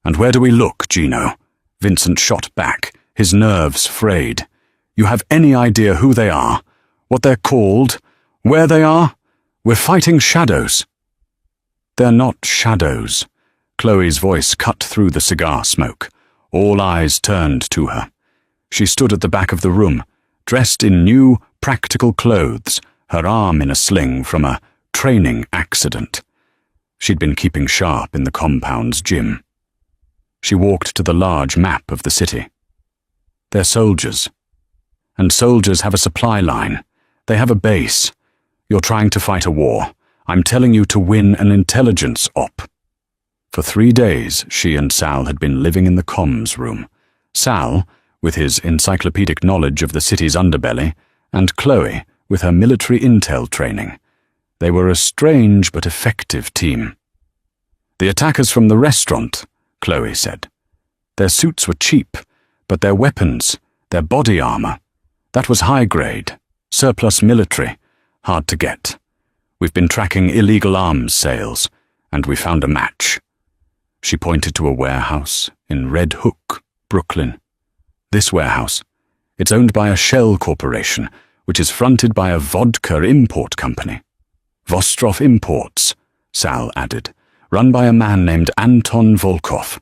Speaker 1: "And where do we look, Gino?" Vincent shot back, his nerves frayed. "You have any idea who they are? What they're called? Where they are? We're fighting shadows." "They're not shadows." Chloe's voice cut through the cigar smoke. All eyes turned to her. She stood at the back of the room, dressed in new, practical clothes, her arm in a sling from a training accident. She'd been keeping sharp in the compound's gym. She walked to the large map of the city. "They're soldiers. And soldiers have a supply line. They have a base. You're trying to fight a war. I'm telling you to win an intelligence op." For 3 days, she and Sal had been living in the comms room. Sal, with his encyclopedic knowledge of the city's underbelly, and Chloe, with her military intel training. They were a strange but effective team. "The attackers from the restaurant," Chloe said. "Their suits were cheap, but their weapons, their body armor, that was high grade, surplus military, hard to get. We've been tracking illegal arms sales, and we found a match." She pointed to a warehouse in Red Hook, Brooklyn. "This warehouse, it's owned by a shell corporation, which is fronted by a vodka import company. Vostrov Imports," Sal added, "run by a man named Anton Volkov."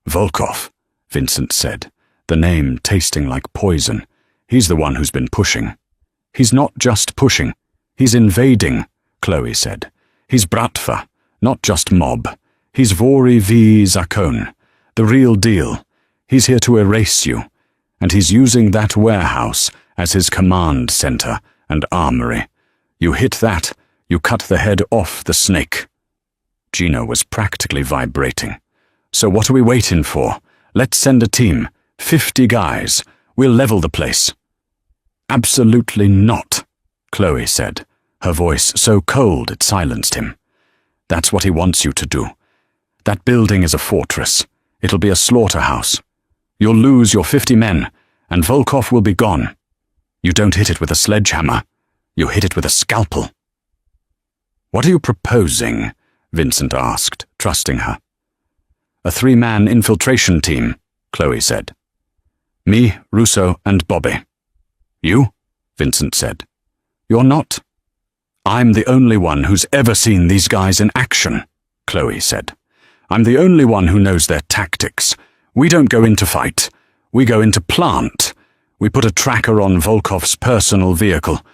Speaker 1: "Volkov," Vincent said, the name tasting like poison. "He's the one who's been pushing." "He's not just pushing. He's invading," Chloe said. "He's Bratva, not just mob. He's Vori V. Zakon, the real deal. He's here to erase you, and he's using that warehouse as his command center and armory. You hit that, you cut the head off the snake." Gino was practically vibrating. "So what are we waiting for? Let's send a team, 50 guys. We'll level the place." "Absolutely not," Chloe said, her voice so cold it silenced him. "That's what he wants you to do. That building is a fortress. It'll be a slaughterhouse. You'll lose your 50 men, and Volkov will be gone. You don't hit it with a sledgehammer. You hit it with a scalpel." "What are you proposing?" Vincent asked, trusting her. "A 3-man infiltration team," Chloe said. "Me, Russo, and Bobby." "You?" Vincent said. "You're not?" "I'm the only one who's ever seen these guys in action," Chloe said. "I'm the only one who knows their tactics. We don't go into fight. We go into plant. We put a tracker on Volkov's personal vehicle.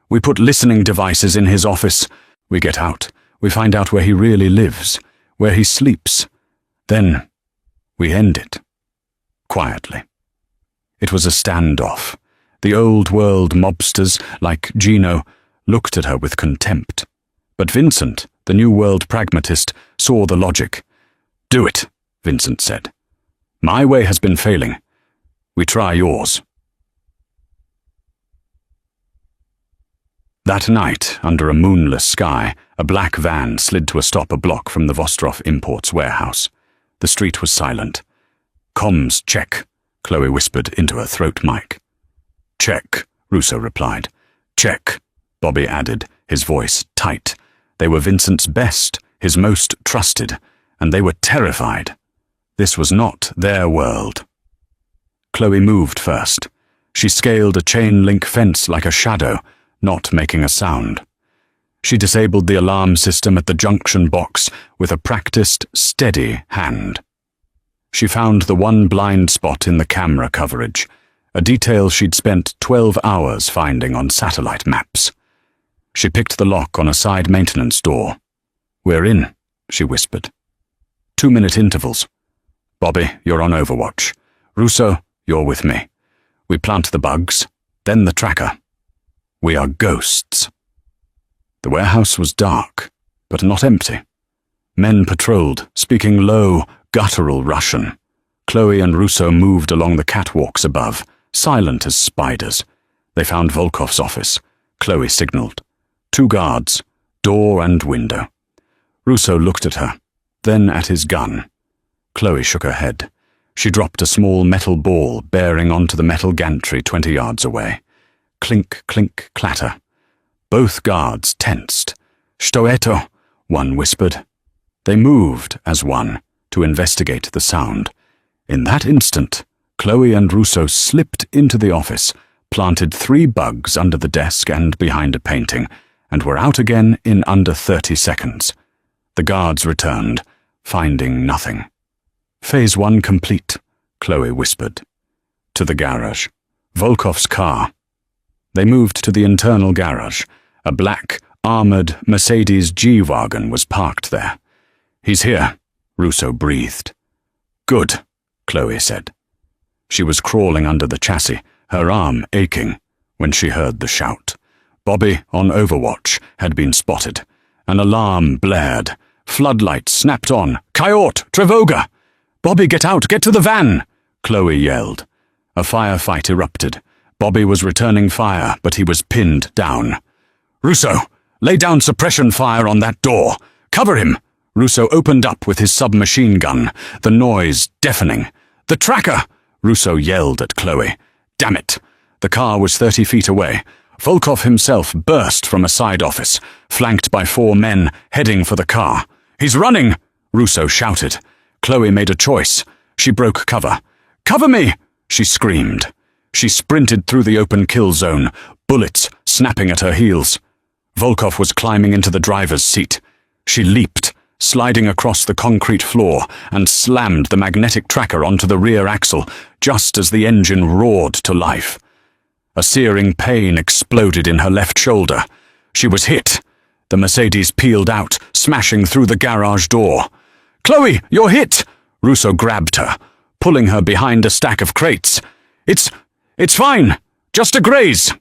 Speaker 1: We put listening devices in his office. We get out. We find out where he really lives, where he sleeps. Then we end it. Quietly." It was a standoff. The old-world mobsters, like Gino, looked at her with contempt. But Vincent, the new-world pragmatist, saw the logic. "Do it," Vincent said. "My way has been failing. We try yours." That night, under a moonless sky, a black van slid to a stop a block from the Vostrov Imports warehouse. The street was silent. "Comms check," Chloe whispered into her throat mic. "Check," Russo replied. Check, Bobby added, his voice tight. They were Vincent's best, his most trusted, and they were terrified. This was not their world. Chloe moved first. She scaled a chain-link fence like a shadow, not making a sound. She disabled the alarm system at the junction box with a practiced, steady hand. She found the one blind spot in the camera coverage, a detail she'd spent 12 hours finding on satellite maps. She picked the lock on a side maintenance door. We're in, she whispered. 2-minute intervals. Bobby, you're on overwatch. Russo, you're with me. We plant the bugs, then the tracker. We are ghosts. The warehouse was dark, but not empty. Men patrolled, speaking low, guttural Russian. Chloe and Russo moved along the catwalks above, silent as spiders. They found Volkov's office. Chloe signaled. 2 guards, door and window. Russo looked at her, then at his gun. Chloe shook her head. She dropped a small metal ball bearing onto the metal gantry 20 yards away. Clink, clink, clatter. Both guards tensed. Stoeto, one whispered. They moved as one to investigate the sound. In that instant, Chloe and Russo slipped into the office, planted 3 bugs under the desk and behind a painting, and were out again in under 30 seconds. The guards returned, finding nothing. Phase 1 complete, Chloe whispered. To the garage. Volkov's car. They moved to the internal garage. A black, armored Mercedes G-Wagon was parked there. He's here, Russo breathed. Good, Chloe said. She was crawling under the chassis, her arm aching, when she heard the shout. Bobby, on overwatch, had been spotted. An alarm blared. Floodlights snapped on. Coyote! Trevoga! Bobby, get out! Get to the van! Chloe yelled. A firefight erupted. Bobby was returning fire, but he was pinned down. Russo, lay down suppression fire on that door. Cover him! Russo opened up with his submachine gun, the noise deafening. The tracker! Russo yelled at Chloe. Damn it! The car was 30 feet away. Volkov himself burst from a side office, flanked by 4 men heading for the car. He's running! Russo shouted. Chloe made a choice. She broke cover. Cover me! She screamed. She sprinted through the open kill zone, bullets snapping at her heels. Volkov was climbing into the driver's seat. She leaped, sliding across the concrete floor, and slammed the magnetic tracker onto the rear axle just as the engine roared to life. A searing pain exploded in her left shoulder. She was hit. The Mercedes peeled out, smashing through the garage door. Chloe, you're hit! Russo grabbed her, pulling her behind a stack of crates. It's fine. Just a graze.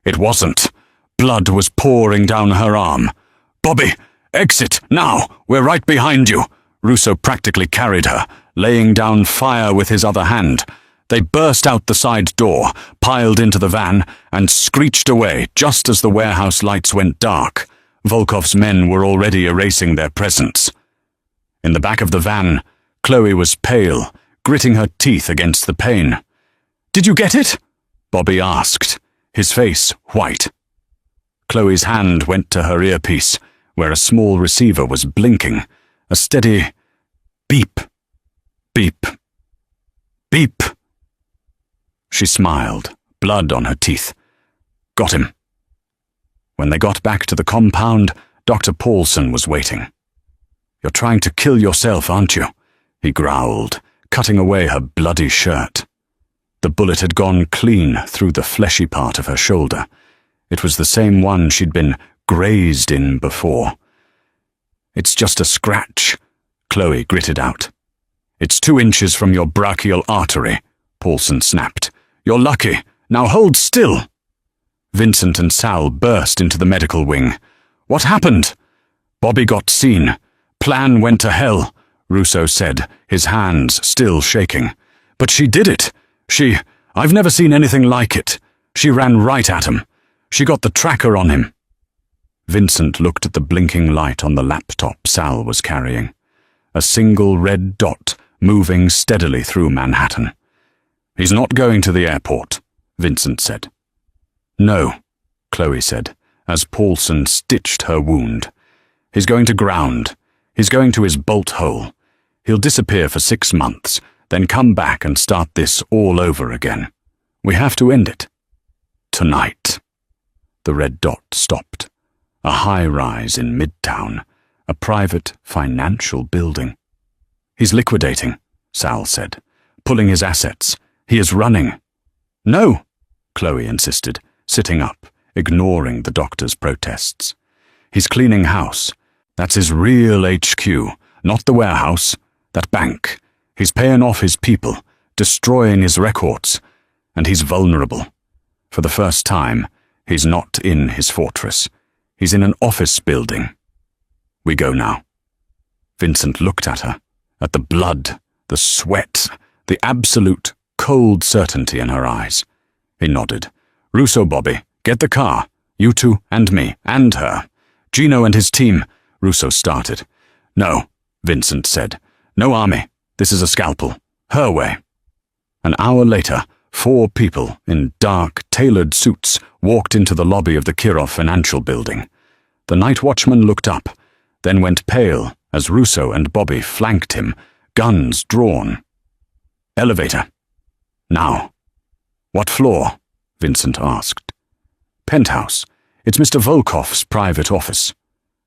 Speaker 1: It wasn't. Blood was pouring down her arm. Bobby, exit, now. We're right behind you. Russo practically carried her, laying down fire with his other hand. They burst out the side door, piled into the van, and screeched away just as the warehouse lights went dark. Volkov's men were already erasing their presence. In the back of the van, Chloe was pale, gritting her teeth against the pain. Did you get it? Bobby asked, his face white. Chloe's hand went to her earpiece, where a small receiver was blinking. A steady beep, beep, beep. She smiled, blood on her teeth. Got him. When they got back to the compound, Dr. Paulson was waiting. You're trying to kill yourself, aren't you? He growled, cutting away her bloody shirt. The bullet had gone clean through the fleshy part of her shoulder. It was the same one she'd been grazed in before. It's just a scratch, Chloe gritted out. It's 2 inches from your brachial artery, Paulson snapped. You're lucky. Now hold still. Vincent and Sal burst into the medical wing. What happened? Bobby got seen. Plan went to hell, Russo said, his hands still shaking. But she did it. I've never seen anything like it. She ran right at him. She got the tracker on him. Vincent looked at the blinking light on the laptop Sal was carrying. A single red dot moving steadily through Manhattan. He's not going to the airport, Vincent said. No, Chloe said, as Paulson stitched her wound. He's going to ground. He's going to his bolt hole. He'll disappear for 6 months, then come back and start this all over again. We have to end it. Tonight. The red dot stopped. A high-rise in Midtown, a private financial building. He's liquidating, Sal said, pulling his assets. He is running. No, Chloe insisted, sitting up, ignoring the doctor's protests. He's cleaning house. That's his real HQ, not the warehouse, that bank. He's paying off his people, destroying his records, and he's vulnerable. For the first time, he's not in his fortress. He's in an office building. We go now. Vincent looked at her, at the blood, the sweat, the absolute cold certainty in her eyes. He nodded. Russo, Bobby, get the car. You two and me, and her. Gino and his team. Russo started. No, Vincent said. No army. This is a scalpel. Her way. An hour later, 4 people in dark, tailored suits walked into the lobby of the Kirov Financial Building. The night watchman looked up, then went pale as Russo and Bobby flanked him, guns drawn. Elevator. Now. What floor? Vincent asked. Penthouse. It's Mr. Volkov's private office.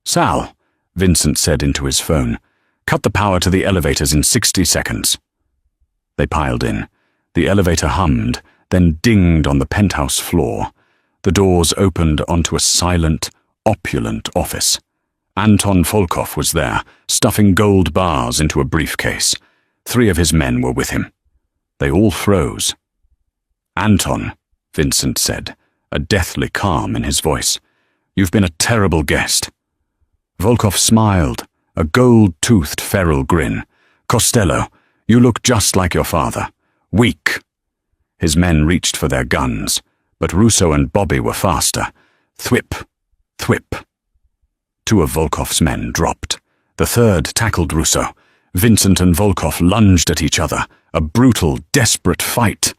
Speaker 1: Sal, Vincent said into his phone, cut the power to the elevators in 60 seconds. They piled in. The elevator hummed, then dinged on the penthouse floor. The doors opened onto a silent, opulent office. Anton Volkov was there, stuffing gold bars into a briefcase. 3 of his men were with him. They all froze. Anton, Vincent said, a deathly calm in his voice. You've been a terrible guest. Volkov smiled, a gold-toothed feral grin. Costello, you look just like your father. Weak. His men reached for their guns, but Russo and Bobby were faster. Thwip, thwip. 2 of Volkov's men dropped. The 3rd tackled Russo. Vincent and Volkov lunged at each other, a brutal, desperate fight.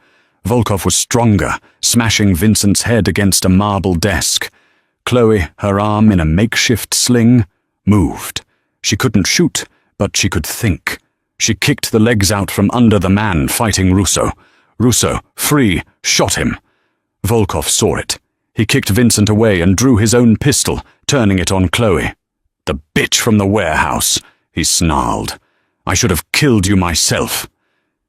Speaker 1: Volkov was stronger, smashing Vincent's head against a marble desk. Chloe, her arm in a makeshift sling, moved. She couldn't shoot, but she could think. She kicked the legs out from under the man fighting Russo. Russo, free, shot him. Volkov saw it. He kicked Vincent away and drew his own pistol, turning it on Chloe. The bitch from the warehouse, he snarled. I should have killed you myself.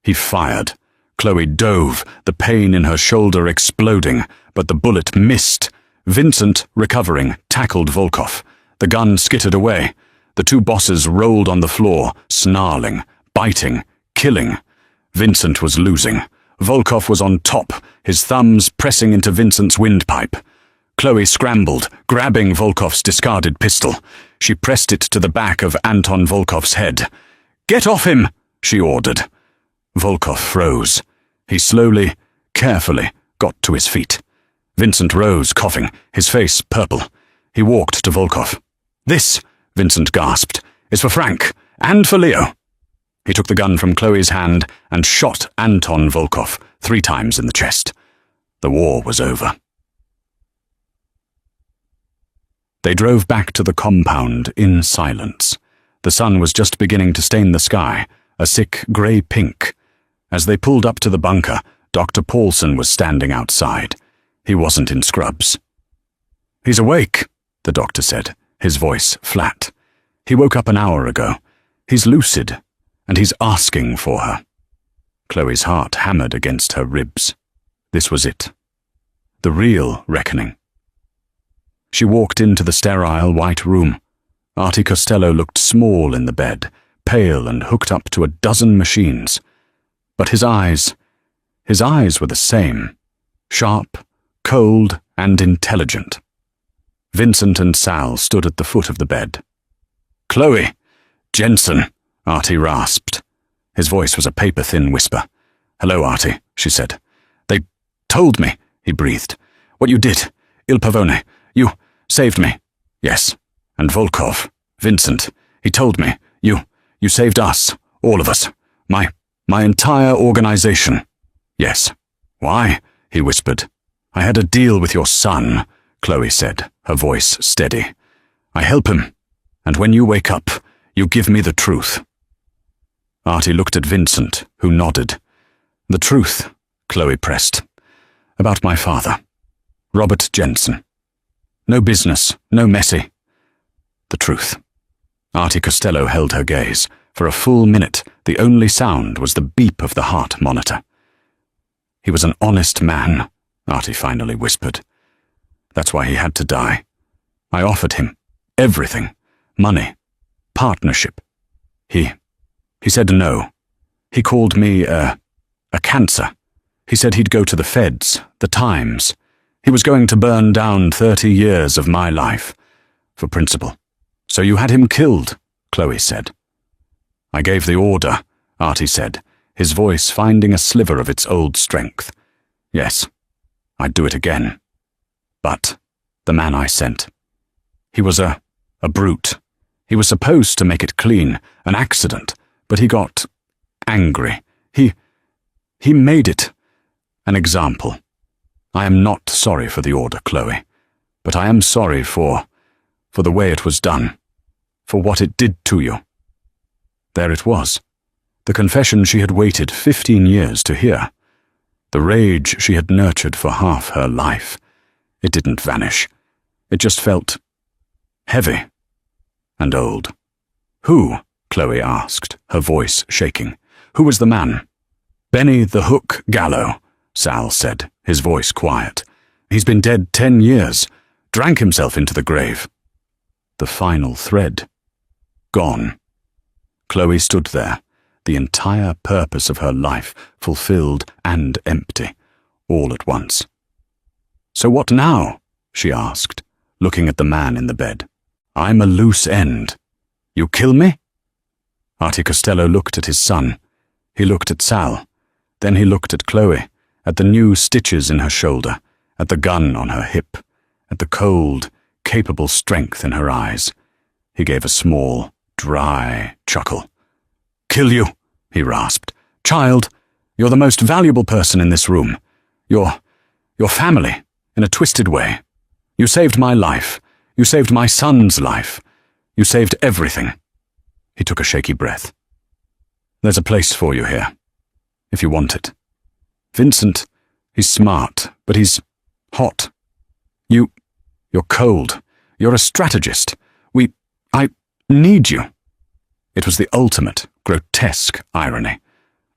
Speaker 1: He fired. Chloe dove, the pain in her shoulder exploding, but the bullet missed. Vincent, recovering, tackled Volkov. The gun skittered away. The 2 bosses rolled on the floor, snarling, biting, killing. Vincent was losing. Volkov was on top, his thumbs pressing into Vincent's windpipe. Chloe scrambled, grabbing Volkov's discarded pistol. She pressed it to the back of Anton Volkov's head. Get off him, she ordered. Volkov froze. He slowly, carefully got to his feet. Vincent rose, coughing, his face purple. He walked to Volkov. This, Vincent gasped, is for Frank, and for Leo. He took the gun from Chloe's hand and shot Anton Volkov 3 times in the chest. The war was over. They drove back to the compound in silence. The sun was just beginning to stain the sky, a sick grey pink. As they pulled up to the bunker, Dr. Paulson was standing outside. He wasn't in scrubs. He's awake, the doctor said, his voice flat. He woke up an hour ago. He's lucid, and he's asking for her. Chloe's heart hammered against her ribs. This was it. The real reckoning. She walked into the sterile white room. Artie Costello looked small in the bed, pale and hooked up to a dozen machines. But his eyes were the same, sharp, cold, and intelligent. Vincent and Sal stood at the foot of the bed. Chloe! Jensen! Artie rasped. His voice was a paper-thin whisper. Hello, Artie, she said. They told me, he breathed. What you did. Il Pavone. You saved me. Yes. And Volkov. Vincent. He told me. You saved us. All of us. My entire organization. Yes. Why? He whispered. I had a deal with your son, Chloe said, her voice steady. I help him, and when you wake up, you give me the truth. Artie looked at Vincent, who nodded. The truth, Chloe pressed. About my father, Robert Jensen. No business, no messy. The truth. Artie Costello held her gaze. For a full minute, the only sound was the beep of the heart monitor. He was an honest man, Artie finally whispered. That's why he had to die. I offered him everything. Money. Partnership. He said no. He called me a cancer. He said he'd go to the feds, the Times. He was going to burn down 30 years of my life. For principle. So you had him killed, Chloe said. I gave the order, Artie said, his voice finding a sliver of its old strength. Yes, I'd do it again. But the man I sent. He was a brute. He was supposed to make it clean, an accident, but he got angry. He made it an example. I am not sorry for the order, Chloe, but I am sorry for the way it was done, for what it did to you. There it was, the confession she had waited 15 years to hear. The rage she had nurtured for half her life. It didn't vanish. It just felt heavy and old. Who? Chloe asked, her voice shaking. Who was the man? Benny the Hook Gallo, Sal said, his voice quiet. He's been dead 10 years, drank himself into the grave. The final thread. Gone. Chloe stood there, the entire purpose of her life fulfilled and empty, all at once. So what now? She asked, looking at the man in the bed. I'm a loose end. You kill me? Artie Costello looked at his son. He looked at Sal. Then he looked at Chloe, at the new stitches in her shoulder, at the gun on her hip, at the cold, capable strength in her eyes. He gave a small, dry chuckle. Kill you, he rasped. Child, you're the most valuable person in this room. Your family, in a twisted way. You saved my life. You saved my son's life. You saved everything. He took a shaky breath. There's a place for you here, if you want it. Vincent, he's smart, but he's hot. You're cold. You're a strategist. I need you. It was the ultimate, grotesque irony.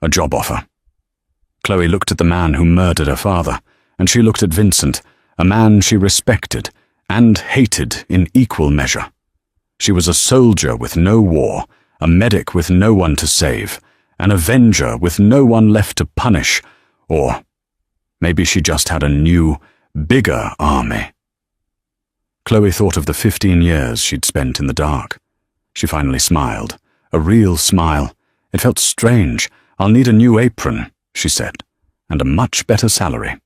Speaker 1: A job offer. Chloe looked at the man who murdered her father, and she looked at Vincent, a man she respected and hated in equal measure. She was a soldier with no war, a medic with no one to save, an avenger with no one left to punish, or maybe she just had a new, bigger army. Chloe thought of the 15 years she'd spent in the dark. She finally smiled, a real smile. It felt strange. I'll need a new apron, she said, and a much better salary.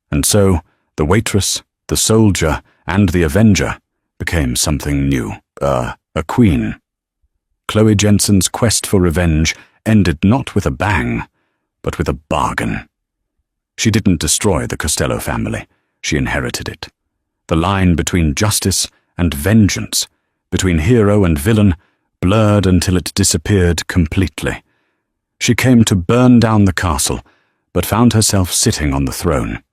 Speaker 1: And so, the waitress, the soldier, and the avenger became something new, a queen. Chloe Jensen's quest for revenge ended not with a bang, but with a bargain. She didn't destroy the Costello family. She inherited it. The line between justice and vengeance, between hero and villain, blurred until it disappeared completely. She came to burn down the castle, but found herself sitting on the throne.